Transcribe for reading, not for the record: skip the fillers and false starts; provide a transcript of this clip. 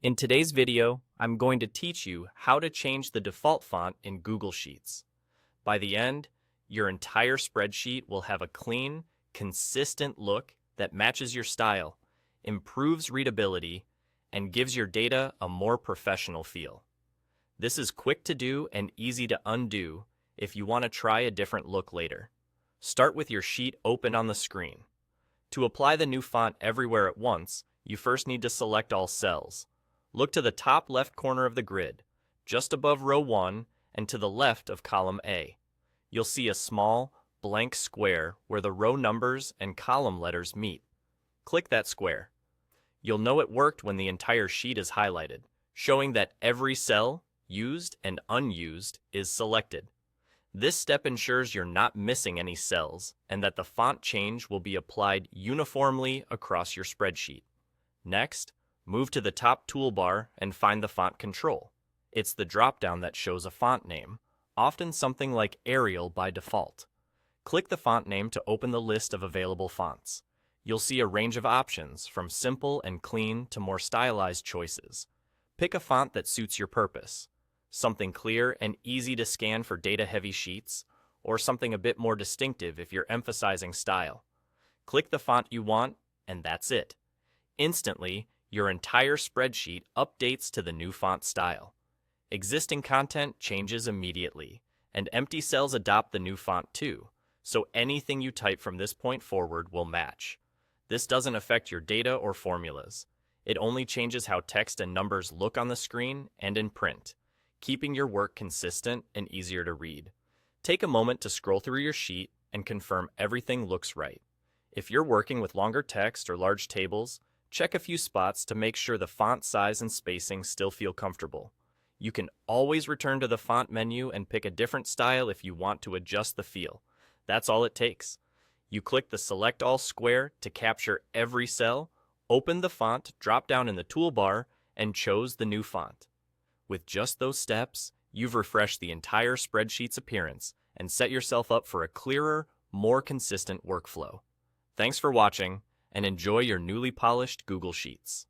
In today's video, I'm going to teach you how to change the default font in Google Sheets. By the end, your entire spreadsheet will have a clean, consistent look that matches your style, improves readability, and gives your data a more professional feel. This is quick to do and easy to undo if you want to try a different look later. Start with your sheet open on the screen. To apply the new font everywhere at once, you first need to select all cells. Look to the top left corner of the grid, just above row 1 and to the left of column A. You'll see a small, blank square where the row numbers and column letters meet. Click that square. You'll know it worked when the entire sheet is highlighted, showing that every cell, used and unused, is selected. This step ensures you're not missing any cells and that the font change will be applied uniformly across your spreadsheet. Next, move to the top toolbar and find the font control. It's the drop-down that shows a font name, often something like Arial by default. Click the font name to open the list of available fonts. You'll see a range of options, from simple and clean to more stylized choices. Pick a font that suits your purpose. Something clear and easy to scan for data-heavy sheets, or something a bit more distinctive if you're emphasizing style. Click the font you want, and that's it. Instantly, your entire spreadsheet updates to the new font style. Existing content changes immediately, and empty cells adopt the new font too, so anything you type from this point forward will match. This doesn't affect your data or formulas. It only changes how text and numbers look on the screen and in print, keeping your work consistent and easier to read. Take a moment to scroll through your sheet and confirm everything looks right. If you're working with longer text or large tables, check a few spots to make sure the font size and spacing still feel comfortable. You can always return to the font menu and pick a different style if you want to adjust the feel. That's all it takes. You click the Select All square to capture every cell, open the font drop-down in the toolbar, and chose the new font. With just those steps, you've refreshed the entire spreadsheet's appearance and set yourself up for a clearer, more consistent workflow. Thanks for watching, and enjoy your newly polished Google Sheets.